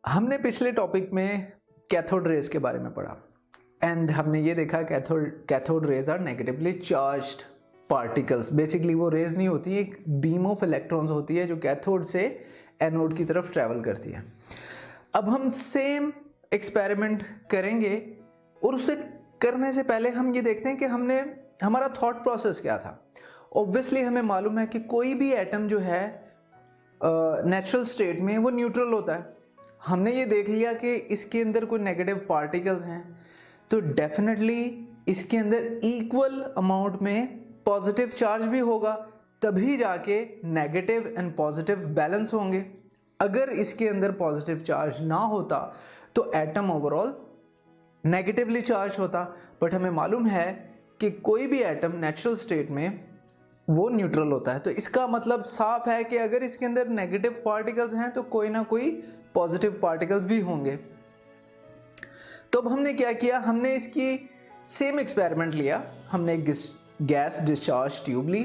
हमने पिछले टॉपिक में कैथोड रेज के बारे में पढ़ा एंड हमने ये देखा cathode rays are negatively charged particles. Basically वो रेज नहीं होती, एक बीम ऑफ इलेक्ट्रॉन्स होती है जो कैथोड से एनोड की तरफ ट्रैवल करती है। अब हम सेम एक्सपेरिमेंट करेंगे और उसे करने से पहले हम ये देखते हैं कि हमारा थॉट प्रोसेस क्या था। ऑब्वियसली हमें मालूम है कि कोई भी एटम जो है नेचुरल स्टेट में वो न्यूट्रल होता है। हमने ये देख लिया कि इसके अंदर कोई नेगेटिव पार्टिकल्स हैं तो डेफिनेटली इसके अंदर इक्वल अमाउंट में पॉजिटिव चार्ज भी होगा, तभी जाके नेगेटिव एंड पॉजिटिव बैलेंस होंगे। अगर इसके अंदर पॉजिटिव चार्ज ना होता तो एटम ओवरऑल नेगेटिवली चार्ज होता। बट हमें मालूम है कि कोई भी एटम नेचुरल स्टेट में वो न्यूट्रल होता है। तो इसका मतलब साफ है कि अगर इसके अंदर नेगेटिव पार्टिकल्स हैं तो कोई ना कोई पॉजिटिव पार्टिकल्स भी होंगे। तो अब हमने क्या किया, हमने इसकी सेम एक्सपेरिमेंट लिया। हमने एक गैस डिस्चार्ज ट्यूब ली,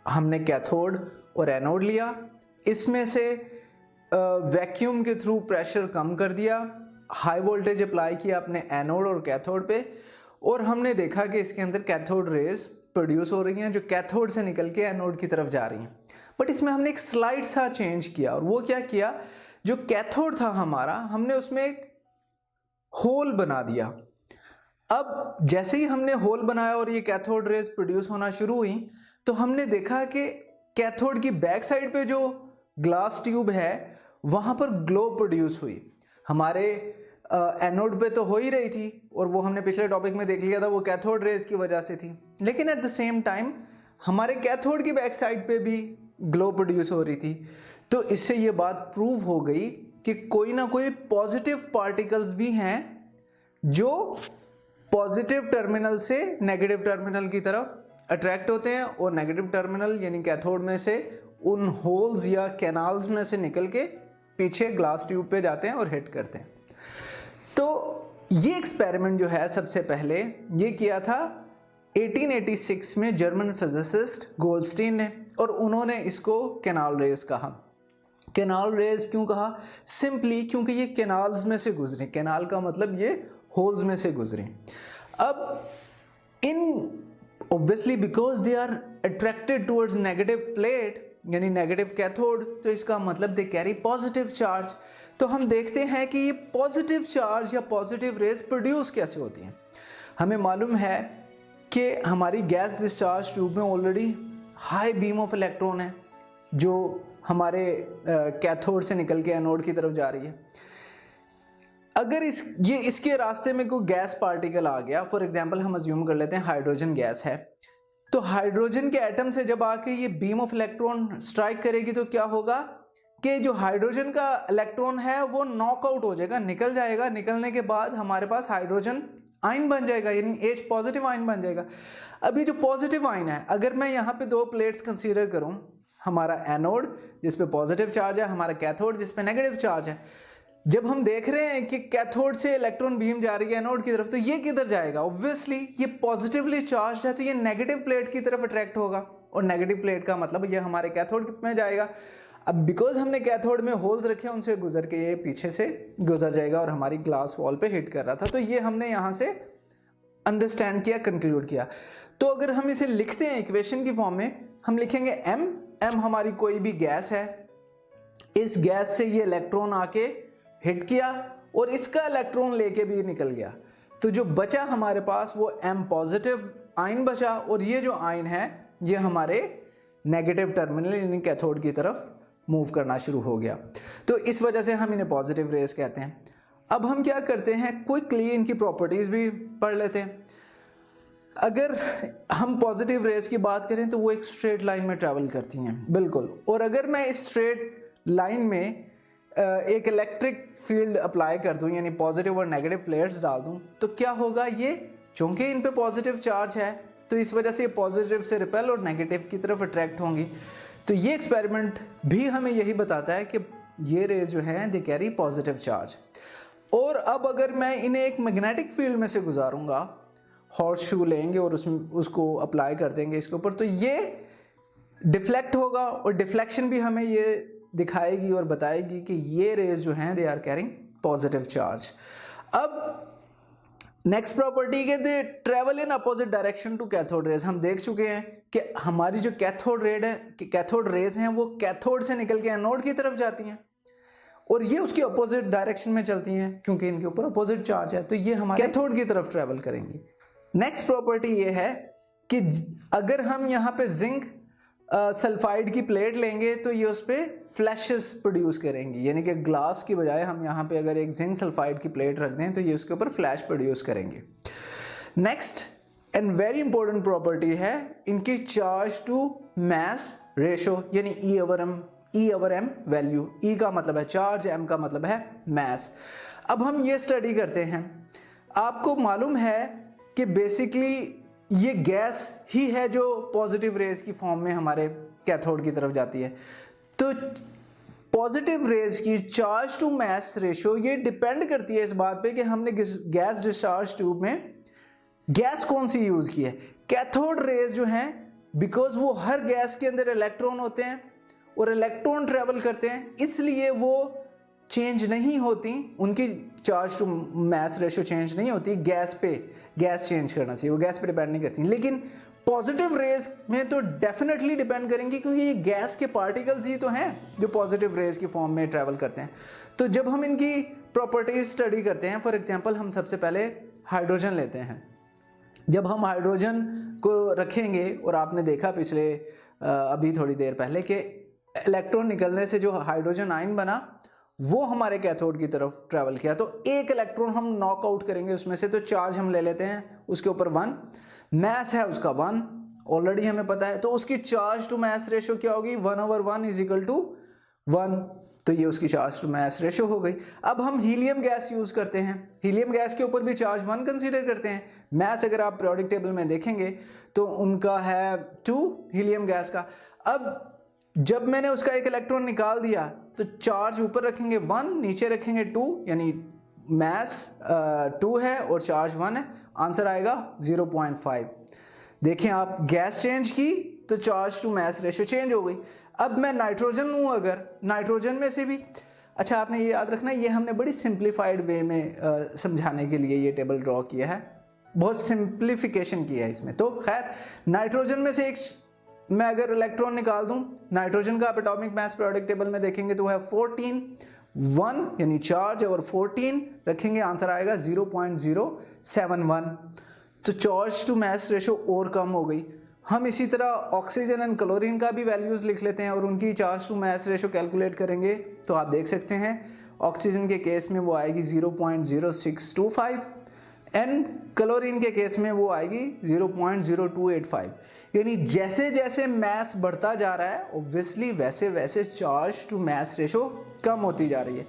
हमने कैथोड और एनोड लिया, इसमें से वैक्यूम के थ्रू प्रेशर कम कर दिया, हाई वोल्टेज अप्लाई किया अपने एनोड और कैथोड पे, और हमने देखा कि इसके अंदर कैथोड रेज प्रोड्यूस हो रही हैं जो कैथोड से निकल के एनोड की तरफ जा रही हैं। बट इसमें हमने एक स्लाइड सा चेंज किया, और वो क्या किया, जो कैथोड था हमारा, हमने उसमें एक होल बना दिया। अब जैसे ही हमने होल बनाया और ये कैथोड रेज प्रोड्यूस होना शुरू हुई तो हमने देखा कि कैथोड की बैक साइड पे जो ग्लास ट्यूब है वहां पर ग्लो प्रोड्यूस हुई। हमारे एनोड पे तो हो ही रही थी और वो हमने पिछले टॉपिक में देख लिया था, वो कैथोड रेज की वजह से थी। लेकिन एट द सेम टाइम हमारे कैथोड की बैक साइड पे भी ग्लो प्रोड्यूस हो रही थी। तो इससे ये बात प्रूव हो गई कि कोई ना कोई पॉजिटिव पार्टिकल्स भी हैं जो पॉजिटिव टर्मिनल से नेगेटिव टर्मिनल की तरफ अट्रैक्ट होते हैं, और नेगेटिव टर्मिनल यानी कैथोड में से उन होल्स या कैनाल्स में से निकल के पीछे ग्लास ट्यूब पे जाते हैं और हिट करते हैं। तो ये एक्सपेरिमेंट जो है सबसे पहले ये किया था 1886 में जर्मन फिजिसिस्ट गोल्डस्टीन ने, और उन्होंने इसको कैनाल रेज कहा। कैनाल रेज क्यों कहा? सिंपली क्योंकि ये कैनाल्स में से गुजरे। कैनाल का मतलब ये होल्स में से गुजरे। अब इन obviously because they are attracted towards negative plate यानी नेगेटिव कैथोड, तो इसका मतलब दे कैरी पॉजिटिव चार्ज। तो हम देखते हैं कि ये पॉजिटिव चार्ज या पॉजिटिव रेज प्रोड्यूस कैसे होती हैं। हमें मालूम है कि हमारी गैस डिस्चार्ज ट्यूब में already high beam of electron है जो हमारे कैथोड से निकल के एनोड की तरफ जा रही है। अगर इसके रास्ते में कोई गैस पार्टिकल आ गया, फॉर एग्जांपल हम अज्यूम कर लेते हैं हाइड्रोजन गैस है, तो हाइड्रोजन के एटम से जब आके ये बीम ऑफ इलेक्ट्रॉन स्ट्राइक करेगी तो क्या होगा कि जो हाइड्रोजन का इलेक्ट्रॉन है वो नॉकआउट हो जाएगा, निकल जाएगा। निकलने के बाद हमारे पास हाइड्रोजन आयन बन जाएगा यानी H पॉजिटिव आयन बन जाएगा। अब ये जो पॉजिटिव आयन है, अगर मैं यहाँ पे दो प्लेट्स कंसीडर करूँ, हमारा एनोड जिस पे पॉजिटिव चार्ज है, हमारा कैथोड जिस पे नेगेटिव चार्ज है, जब हम देख रहे हैं कि कैथोड से इलेक्ट्रॉन बीम जा रही है एनोड की तरफ, तो ये किधर जाएगा? ऑब्वियसली ये पॉजिटिवली चार्ज है तो ये नेगेटिव प्लेट की तरफ अट्रैक्ट होगा, और नेगेटिव प्लेट का मतलब ये हमारे कैथोड में जाएगा। अब बिकॉज हमने कैथोड में होल्स रखे, उनसे गुजर के ये पीछे से गुजर जाएगा और हमारी ग्लास वॉल पे हिट कर रहा था। तो ये हमने यहाँ से अंडरस्टैंड किया, कंक्लूड किया। तो अगर हम इसे लिखते हैं इक्वेशन की फॉर्म में, हम लिखेंगे m हमारी कोई भी गैस है, इस गैस से ये इलेक्ट्रॉन आके हिट किया और इसका इलेक्ट्रॉन लेके भी निकल गया, तो जो बचा हमारे पास वो m पॉजिटिव आयन बचा, और ये जो आयन है ये हमारे नेगेटिव टर्मिनल यानी कैथोड की तरफ मूव करना शुरू हो गया। तो इस वजह से हम इन्हें पॉजिटिव रेज कहते हैं। अब हम क्या करते हैं, क्विकली इनकी प्रॉपर्टीज भी पढ़ लेते हैं। अगर हम पॉजिटिव रेज की बात करें तो वो एक स्ट्रेट लाइन में ट्रैवल करती हैं, बिल्कुल। और अगर मैं इस स्ट्रेट लाइन में एक इलेक्ट्रिक फील्ड अप्लाई कर दूं यानी पॉजिटिव और नेगेटिव प्लेट्स डाल दूं, तो क्या होगा, ये चूंकि इन पे पॉजिटिव चार्ज है तो इस वजह से ये पॉजिटिव से रिपेल और नेगेटिव की तरफ अट्रैक्ट होंगी। तो ये एक्सपेरिमेंट भी हमें यही बताता है कि ये रेज जो हैं दे कैरी पॉजिटिव चार्ज। और अब अगर मैं इन्हें एक मैग्नेटिक फील्ड में से गुजारूंगा, हॉर्स शू लेंगे और उसको अप्लाई कर देंगे इसके ऊपर, तो ये डिफ्लेक्ट होगा, और डिफ्लेक्शन भी हमें ये दिखाएगी और बताएगी कि ये रेज जो हैं they are carrying positive charge. अब नेक्स्ट प्रॉपर्टी के they travel in opposite direction to cathode rays. हम देख चुके हैं कि हमारी जो कैथोड रेज हैं वो कैथोड से निकल के एनोड की तरफ जाती हैं और ये उसके अपोजिट डायरेक्शन में चलती हैं क्योंकि इनके ऊपर अपोजिट चार्ज है, तो ये हमारे कैथोड की तरफ ट्रेवल करेंगी। नेक्स्ट प्रॉपर्टी ये है कि अगर हम यहाँ पे जिंक सल्फाइड की प्लेट लेंगे तो ये उस पर फ्लैशेस प्रोड्यूस करेंगी, यानी कि ग्लास की बजाय हम यहाँ पे अगर एक जिंक सल्फाइड की प्लेट रख दें तो ये उसके ऊपर फ्लैश प्रोड्यूस करेंगे। Next and very important property है इनकी चार्ज टू मास रेशो, यानी ई ओवर एम वैल्यू। ई का मतलब है चार्ज, एम का मतलब है मास। अब हम ये स्टडी करते हैं, आपको मालूम है कि बेसिकली ये गैस ही है जो पॉजिटिव रेज की फॉर्म में हमारे कैथोड की तरफ जाती है। तो पॉजिटिव रेज की चार्ज टू मास रेशो ये डिपेंड करती है इस बात पे कि हमने गैस डिस्चार्ज ट्यूब में गैस कौन सी यूज की है। कैथोड रेज जो हैं बिकॉज वो हर गैस के अंदर इलेक्ट्रॉन होते हैं और इलेक्ट्रॉन ट्रेवल करते हैं, इसलिए वो चेंज नहीं होती, उनकी charge to mass ratio change नहीं होती। गैस पे गैस चेंज करना चाहिए, वो गैस पे डिपेंड नहीं करती। लेकिन पॉजिटिव रेज में तो डेफिनेटली डिपेंड करेंगी क्योंकि ये गैस के पार्टिकल्स ही तो हैं जो पॉजिटिव रेज की फॉर्म में ट्रैवल करते हैं। तो जब हम इनकी प्रॉपर्टीज स्टडी करते हैं, फॉर एग्जांपल हम सबसे पहले हाइड्रोजन लेते हैं। जब हम हाइड्रोजन को रखेंगे और आपने देखा पिछले अभी थोड़ी देर पहले कि इलेक्ट्रॉन निकलने से जो हाइड्रोजन आयन बना वो हमारे कैथोड की तरफ ट्रैवल किया, तो एक इलेक्ट्रॉन हम नॉक आउट करेंगे उसमें से, तो चार्ज हम ले लेते हैं उसके ऊपर 1, मास है उसका 1 ऑलरेडी हमें पता है, तो उसकी चार्ज टू मास रेशो क्या होगी 1/1 इज इक्वल टू 1, तो ये उसकी चार्ज टू मास रेशो हो गई। अब हम हीलियम गैस यूज करते हैं, हीलियम गैस के ऊपर भी चार्ज 1 कंसीडर करते हैं। मास अगर आप पीरियोडिक टेबल में देखेंगे तो उनका है 2 हीलियम गैस का। अब जब मैंने उसका एक इलेक्ट्रॉन निकाल दिया तो चार्ज ऊपर रखेंगे 1, नीचे रखेंगे 2, यानी मास 2 है और चार्ज 1 है, आंसर आएगा 0.5। देखें आप, गैस चेंज की तो charge to mass ratio change हो गई। अब मैं नाइट्रोजन लूँ, अगर नाइट्रोजन में से भी, अच्छा आपने ये याद रखना, ये हमने बड़ी सिंप्लीफाइड वे में समझाने के लिए ये टेबल ड्रॉ किया है, बहुत सिंप्लीफिकेशन किया है इसमें। तो खैर नाइट्रोजन में से एक मैं अगर इलेक्ट्रॉन निकाल दूं, नाइट्रोजन का एटॉमिक मास पीरियोडिक टेबल में देखेंगे तो है 14, 1 यानी चार्ज और 14 रखेंगे, आंसर आएगा 0.071। तो चार्ज टू मास रेशो और कम हो गई। हम इसी तरह ऑक्सीजन एंड क्लोरीन का भी वैल्यूज लिख लेते हैं और उनकी charge to mass ratio calculate करेंगे तो आप देख सकते हैं ऑक्सीजन के केस में वो आएगी 0.0625 एंड क्लोरीन के केस में वो आएगी 0.0285। यानी जैसे जैसे मास बढ़ता जा रहा है ऑब्वियसली वैसे वैसे चार्ज टू मास रेशो कम होती जा रही है।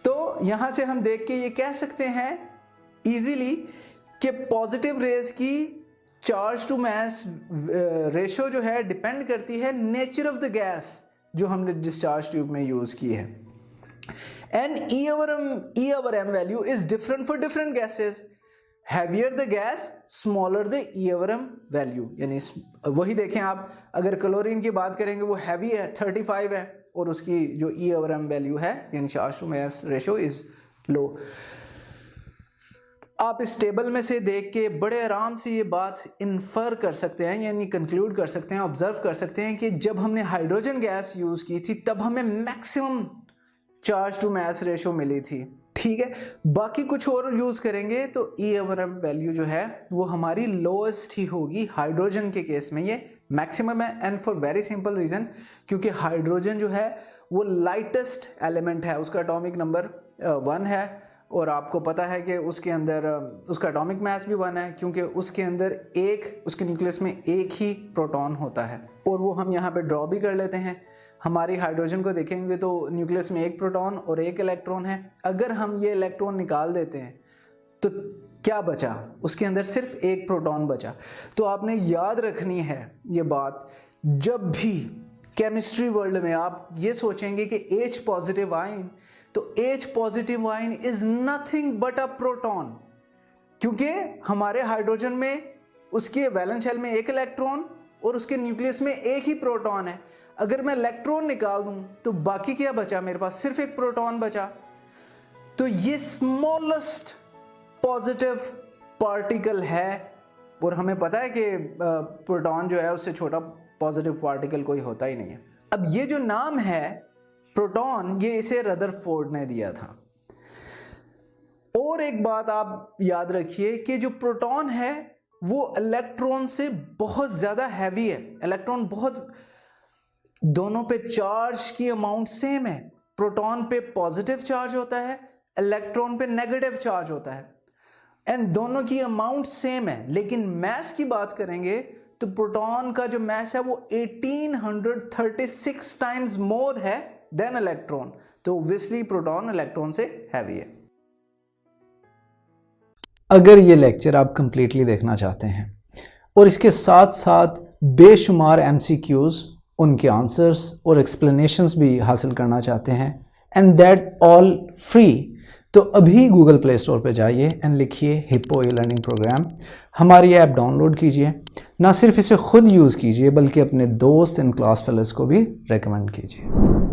तो यहाँ से हम देख के ये कह सकते हैं इजीली कि पॉजिटिव रेज की चार्ज टू मास रेशो जो है डिपेंड करती है नेचर ऑफ द गैस जो हमने डिस्चार्ज ट्यूब में यूज की है। And e over m value is different for different gases. Heavier the gas smaller the e over m value, यानी वही देखें आप, अगर क्लोरीन की बात करेंगे वो हैवी है 35 है और उसकी जो ई ओवर एम वैल्यू है यानी charge to mass ratio is low. आप इस टेबल में से देख के बड़े आराम से ये बात इन्फर कर सकते हैं, यानी कंक्लूड कर सकते हैं, ऑब्जर्व कर सकते हैं कि जब हमने हाइड्रोजन गैस यूज की थी तब हमें maximum charge to mass ratio मिली थी, ठीक है। बाकी कुछ और यूज करेंगे तो ई ओवर एम वैल्यू जो है वो हमारी लोएस्ट ही होगी। हाइड्रोजन के केस में ये मैक्सिमम है and for very simple reason, क्योंकि हाइड्रोजन जो है वो लाइटेस्ट एलिमेंट है, उसका एटॉमिक नंबर 1 है और आपको पता है कि उसके अंदर उसका एटॉमिक मास भी 1 है क्योंकि उसके अंदर उसके न्यूक्लियस में एक ही प्रोटॉन होता है और वो हम यहाँ पे ड्रॉ भी कर लेते हैं। हमारी हाइड्रोजन को देखेंगे तो न्यूक्लियस में एक प्रोटॉन और एक इलेक्ट्रॉन है। अगर हम ये इलेक्ट्रॉन निकाल देते हैं तो क्या बचा, उसके अंदर सिर्फ एक प्रोटॉन बचा। तो आपने याद रखनी है ये बात, जब भी केमिस्ट्री वर्ल्ड में आप ये सोचेंगे कि H पॉजिटिव आयन, तो H positive ion is nothing but a proton, क्योंकि हमारे हाइड्रोजन में उसके वैलेंस शेल में एक इलेक्ट्रॉन और उसके न्यूक्लियस में एक ही प्रोटॉन है। अगर मैं इलेक्ट्रॉन निकाल दूं तो बाकी क्या बचा, मेरे पास सिर्फ एक प्रोटॉन बचा। तो ये स्मॉलेस्ट पॉजिटिव पार्टिकल है और हमें पता है कि प्रोटॉन जो है उससे छोटा पॉजिटिव पार्टिकल कोई होता ही नहीं है। अब ये जो नाम है प्रोटॉन, ये इसे रदरफोर्ड ने दिया था। और एक बात आप याद रखिए कि जो प्रोटॉन है वो इलेक्ट्रॉन से बहुत ज़्यादा हैवी है। इलेक्ट्रॉन बहुत, दोनों पे चार्ज की अमाउंट सेम है। प्रोटॉन पे पॉजिटिव चार्ज होता है, इलेक्ट्रॉन पे नेगेटिव चार्ज होता है, एंड दोनों की अमाउंट सेम है। लेकिन मैस की बात करेंगे तो प्रोटॉन का जो मैस है वो 1836 टाइम्स मोर है देन इलेक्ट्रॉन। तो ऑब्वियसली प्रोटॉन इलेक्ट्रॉन से हैवी है। अगर ये लेक्चर आप कंप्लीटली देखना चाहते हैं और इसके साथ साथ बेशुमार MCQs, उनके आंसर्स और एक्सप्लेनेशंस भी हासिल करना चाहते हैं, एंड दैट ऑल फ्री, तो अभी गूगल प्ले स्टोर पे जाइए एंड लिखिए हिप्पो ई लर्निंग प्रोग्राम। हमारी ऐप डाउनलोड कीजिए, ना सिर्फ इसे खुद यूज़ कीजिए बल्कि अपने दोस्त एंड क्लास फेलोज़ को भी रेकमेंड कीजिए।